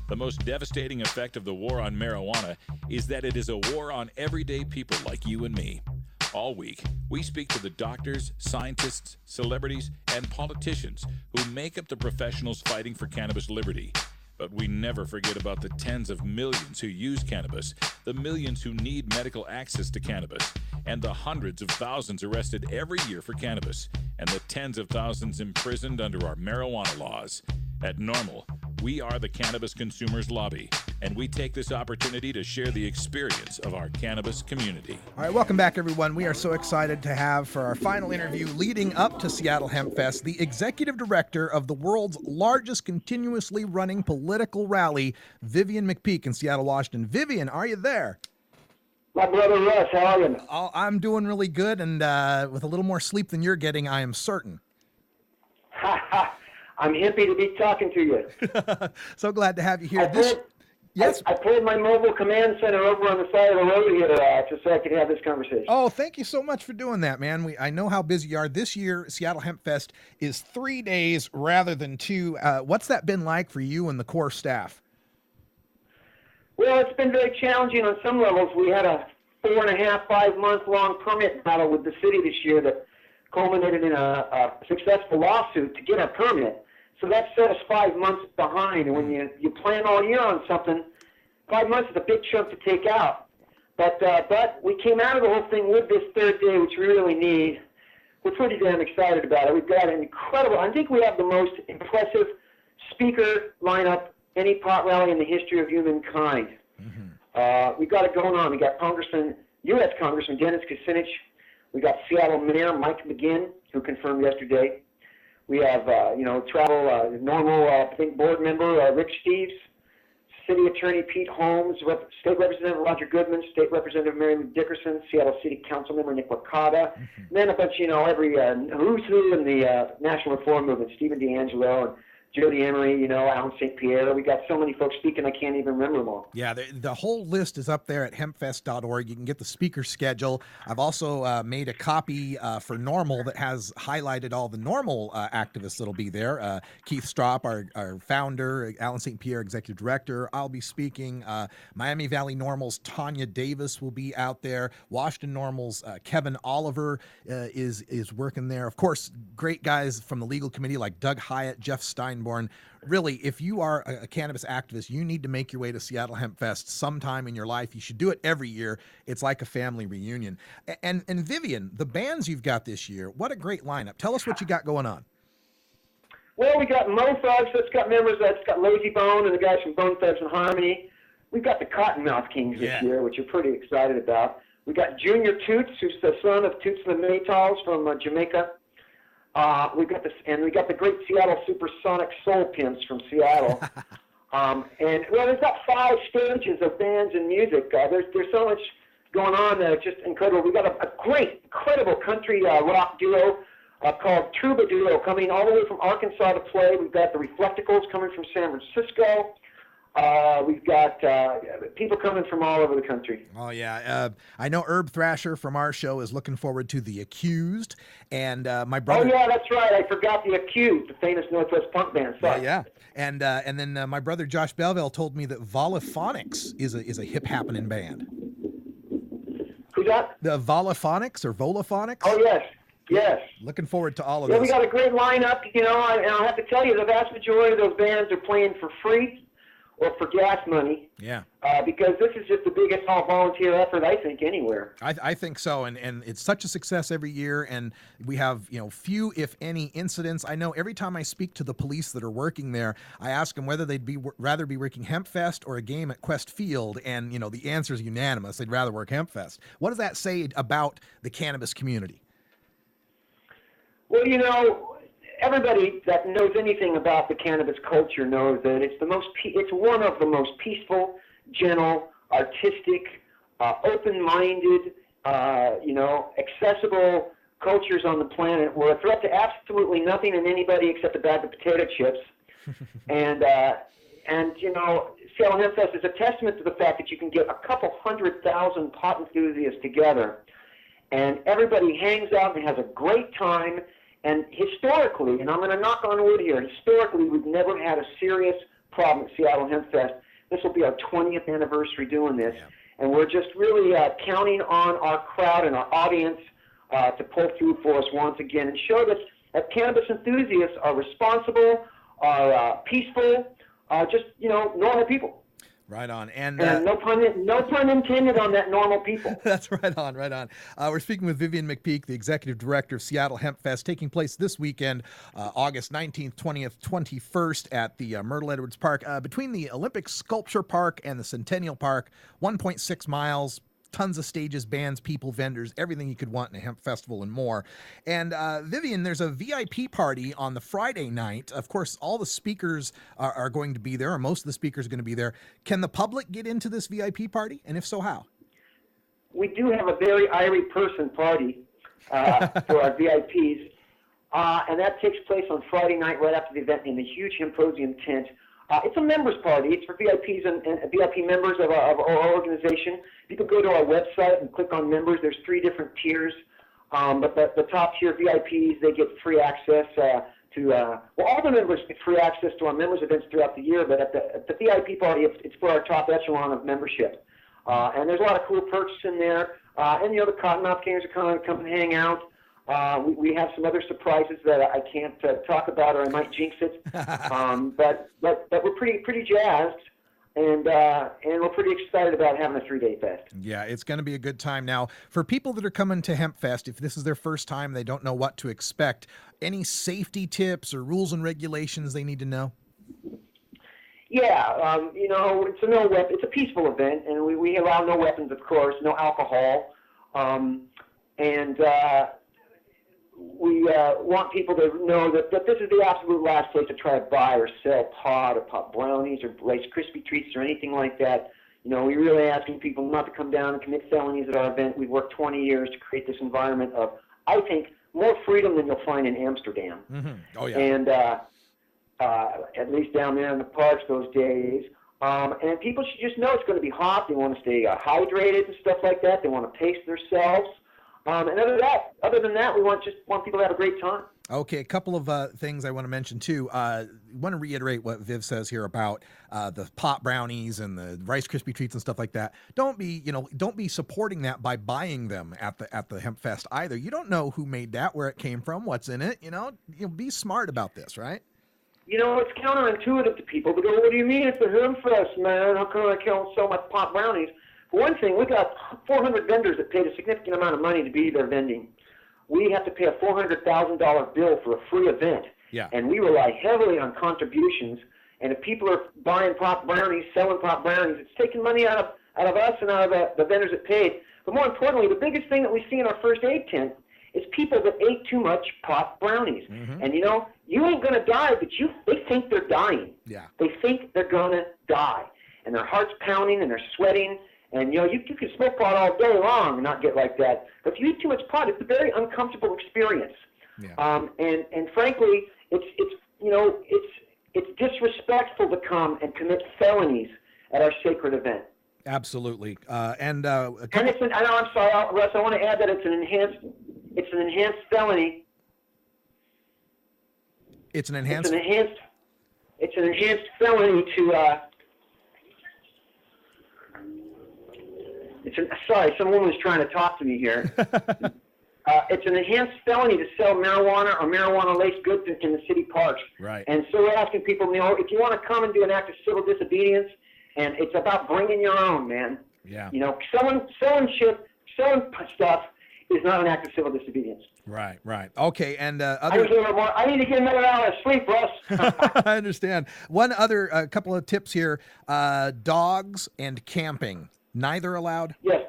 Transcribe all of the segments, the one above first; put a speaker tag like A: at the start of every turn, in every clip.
A: The most devastating effect of the war on marijuana is that it is a war on everyday people like you and me. All week, we speak to the doctors, scientists, celebrities, and politicians who make up the professionals fighting for cannabis liberty. But we never forget about the tens of millions who use cannabis, the millions who need medical access to cannabis, and the hundreds of thousands arrested every year for cannabis, and the tens of thousands imprisoned under our marijuana laws. At NORML, we are the Cannabis Consumers Lobby, and we take this opportunity to share the experience of our cannabis community.
B: All right, welcome back, everyone. We are so excited to have for our final interview leading up to Seattle Hempfest, the executive director of the world's largest continuously running political rally, Vivian McPeak in Seattle, Washington. Vivian, are you there?
C: My brother Russ, how are you?
B: I'm doing really good, and with a little more sleep than you're getting, I am certain.
C: I'm happy to be talking to you.
B: So glad to have you here.
C: I pulled my mobile command center over on the side of the road here just so I could have this conversation.
B: Oh, thank you so much for doing that, man. I know how busy you are. This year, Seattle Hempfest is 3 days rather than 2. What's that been like for you and the core staff?
C: Well, it's been very challenging on some levels. We had a 4.5, 5-month-long permit battle with the city this year that culminated in a successful lawsuit to get our permit. So that set us 5 months behind. And when you plan all year on something, 5 months is a big chunk to take out. But we came out of the whole thing with this third day, which we really need. We're pretty damn excited about it. We've got an incredible, I think we have the most impressive speaker lineup any pot rally in the history of humankind. Mm-hmm. We've got it going on. We got U.S. Congressman Dennis Kucinich. We got Seattle Mayor Mike McGinn, who confirmed yesterday. We have, NORML, I think, board member Rick Steves, City Attorney Pete Holmes, State Representative Roger Goodman, State Representative Mary Dickerson, Seattle City Council member Nick Licata, and then a bunch, every who's who in the National Reform Movement, Stephen D'Angelo and Jody Emery, Alan St. Pierre. We got so many folks speaking, I can't even remember them all.
B: Yeah, the whole list is up there at hempfest.org. You can get the speaker schedule. I've also made a copy for NORML that has highlighted all the NORML activists that'll be there. Keith Stropp, our founder, Alan St. Pierre, executive director. I'll be speaking. Miami Valley NORML's Tanya Davis will be out there. Washington NORML's Kevin Oliver is working there. Of course, great guys from the legal committee like Doug Hyatt, Jeff Steinborn. Really, if you are a cannabis activist, you need to make your way to Seattle Hempfest sometime in your life. You should do it every year. It's like a family reunion. And Vivian, the bands you've got this year, what a great lineup. Tell us what you got going on.
C: Well, we got Mo Thugs, that's got members, that's got Lazy Bone and the guys from Bone Thugs and Harmony. We've got the Cottonmouth Kings this year, which we're pretty excited about. We got Junior Toots, who's the son of Toots and the Maytals from Jamaica. We got the great Seattle Supersonic Soul Pimps from Seattle. There's got 5 stages of bands and music. There's so much going on that it's just incredible. We got a great, incredible country rock duo called Troubadour coming all the way from Arkansas to play. We've got the Reflecticals coming from San Francisco. We've got people coming from all over the country.
B: Oh, yeah. I know Herb Thrasher from our show is looking forward to The Accused. And my brother...
C: Oh, yeah, that's right. I forgot The Accused, the famous Northwest punk band. Sorry.
B: Yeah. And then my brother Josh Belville told me that Voliphonics is a hip-happening band.
C: Who's that?
B: The Voliphonics or Voliphonics?
C: Oh, yes. Yes.
B: Looking forward to all of this.
C: Yeah, we got a great lineup, and I'll have to tell you, the vast majority of those bands are playing for free or for gas money.
B: Yeah.
C: Because this is just the biggest all-volunteer effort, I think, anywhere.
B: I think so, and it's such a success every year, and we have, few, if any, incidents. I know every time I speak to the police that are working there, I ask them whether they'd rather be working Hempfest or a game at Quest Field, and, the answer is unanimous. They'd rather work Hempfest. What does that say about the cannabis community?
C: Well, everybody that knows anything about the cannabis culture knows that it's one of the most peaceful, gentle, artistic, open-minded, accessible cultures on the planet. We're a threat to absolutely nothing and anybody except a bag of potato chips. and Seattle Hempfest is a testament to the fact that you can get a couple 100,000 pot enthusiasts together, and everybody hangs out and has a great time. And historically, and I'm going to knock on wood here, historically we've never had a serious problem at Seattle Hempfest. This will be our 20th anniversary doing this, and we're just really counting on our crowd and our audience to pull through for us once again and show that cannabis enthusiasts are responsible, are peaceful, just normal people.
B: Right on. And
C: no pun intended on that, normal people.
B: That's right on, right on. We're speaking with Vivian McPeak, the executive director of Seattle Hempfest, taking place this weekend, August 19th, 20th, 21st at the Myrtle Edwards Park, between the Olympic Sculpture Park and the Centennial Park, 1.6 miles. Tons of stages, bands, people, vendors, everything you could want in a hemp festival and more. And Vivian, there's a VIP party on the Friday night. Of course, all the speakers are going to be there, or most of the speakers are going to be there. Can the public get into this VIP party? And if so, how?
C: We do have a very irie person party for our VIPs. And that takes place on Friday night right after the event in the huge Symposium tent. It's a members party. It's for VIPs and VIP members of our organization. You can go to our website and click on members. There's 3 different tiers. But the top tier VIPs, they get free access all the members get free access to our members events throughout the year. But at the VIP party, it's for our top echelon of membership. And there's a lot of cool perks in there. And the Cottonmouth Kings are come and hang out. We have some other surprises that I can't talk about, or I might jinx it. But we're pretty jazzed, and we're pretty excited about having a 3-day fest.
B: Yeah, it's going to be a good time. Now, for people that are coming to Hempfest, if this is their first time, they don't know what to expect. Any safety tips or rules and regulations they need to know?
C: Yeah, it's a peaceful event, and we allow no weapons, of course, no alcohol, we want people to know that this is the absolute last place to try to buy or sell pot or pot brownies or Rice Krispie treats or anything like that. We're really asking people not to come down and commit felonies at our event. We've worked 20 years to create this environment of, I think, more freedom than you'll find in Amsterdam.
B: Mm-hmm. Oh, yeah.
C: And at least down there in the parks those days. And people should just know it's going to be hot. They want to stay hydrated and stuff like that. They want to pace themselves. And other than that, we want people to have a great time.
B: Okay, a couple of things I want to mention too. I want to reiterate what Viv says here about the pot brownies and the Rice Krispie treats and stuff like that. Don't be supporting that by buying them at the Hemp Fest either. You don't know who made that, where it came from, what's in it. Be smart about this, right?
C: It's counterintuitive to people. They go, "What do you mean it's a Hemp Fest, man? How come I can't sell my pot brownies?" For one thing, we've got 400 vendors that paid a significant amount of money to be there vending. We have to pay a $400,000 bill for a free event.
B: Yeah.
C: And we rely heavily on contributions. And if people are buying pot brownies, selling pot brownies, it's taking money out of us and out of the vendors that paid. But more importantly, the biggest thing that we see in our first aid tent is people that ate too much pot brownies. Mm-hmm. And you ain't going to die, but they think they're dying.
B: Yeah.
C: They think they're going to die. And their heart's pounding and they're sweating. And, you can smoke pot all day long and not get like that. But if you eat too much pot, it's a very uncomfortable experience.
B: Yeah.
C: And frankly, it's disrespectful to come and commit felonies at our sacred event.
B: Absolutely.
C: I'm sorry, Russ, I want to add that it's an enhanced felony.
B: It's an enhanced
C: felony to, sorry, some woman's trying to talk to me here. It's an enhanced felony to sell marijuana or marijuana-laced goods in the city parks.
B: Right.
C: And so we're asking people, if you want to come and do an act of civil disobedience, and it's about bringing your own, man.
B: Yeah.
C: Selling stuff is not an act of civil disobedience.
B: Right. Okay, and
C: I need to get another hour of sleep, Russ.
B: I understand. One other couple of tips here: dogs and camping. Neither allowed?
C: Yes.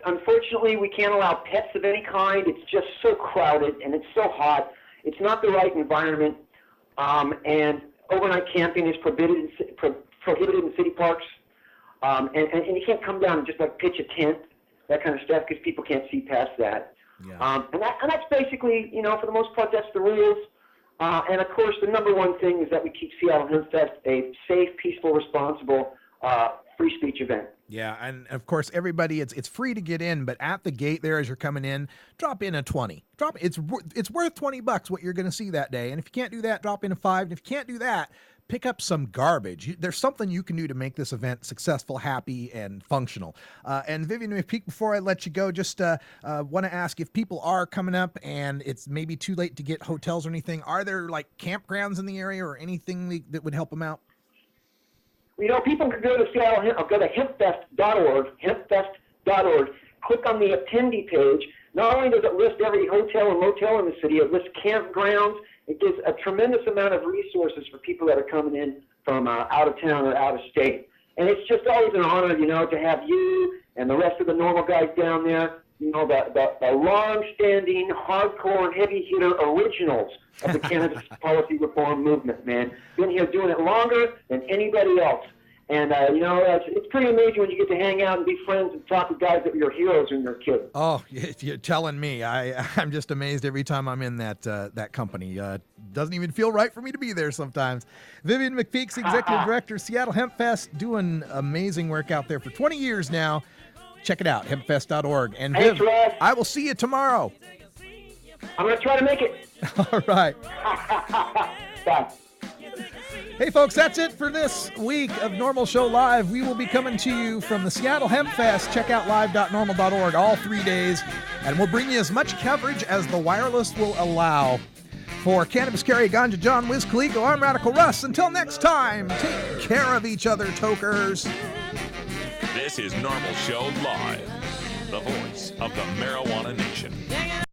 C: Unfortunately, we can't allow pets of any kind. It's just so crowded and it's so hot. It's not the right environment. And overnight camping is prohibited in city parks. And you can't come down and just pitch a tent, that kind of stuff, because people can't see past that.
B: Yeah.
C: And that's basically, for the most part, that's the rules. And of course, the number one thing is that we keep Seattle Hempfest a safe, peaceful, responsible, free speech event.
B: Yeah, and of course, everybody, it's free to get in, but at the gate there, as you're coming in, drop in a 20. It's worth $20 what you're going to see that day. And if you can't do that, drop in a 5. And if you can't do that, pick up some garbage. There's something you can do to make this event successful, happy, and functional. And Vivian McPeak, before I let you go, just want to ask if people are coming up and it's maybe too late to get hotels or anything, are there like campgrounds in the area or anything that would help them out?
C: You know, people can go to go to hempfest.org, click on the attendee page. Not only does it list every hotel and motel in the city, it lists campgrounds. It gives a tremendous amount of resources for people that are coming in from out of town or out of state. And it's just always an honor, you know, to have you and the rest of the normal guys down there, you know, the long-standing, hardcore, heavy-hitter originals of the cannabis policy reform movement, man. Been here doing it longer than anybody else. And, you know, it's pretty amazing when you get to hang out and be friends and talk to guys that were your heroes when you were a kid.
B: Oh, you're telling me. I'm just amazed every time I'm in that company. Doesn't even feel right for me to be there sometimes. Vivian McPeak's Executive Director, Seattle Hempfest, doing amazing work out there for 20 years now. Check it out, hempfest.org. And
C: Thanks,
B: Viv,
C: Russ.
B: I will see you tomorrow.
C: I'm going to try to make it.
B: All right.
C: Bye.
B: Hey, folks, that's it for this week of Normal Show Live. We will be coming to you from the Seattle Hempfest. Check out live.normal.org all 3 days, and we'll bring you as much coverage as the wireless will allow. For Cannabis Carry, Ganja John, Wiz Khalico, I'm Radical Russ. Until next time, take care of each other, tokers.
A: This is Normal Show Live, the voice of the Marijuana Nation.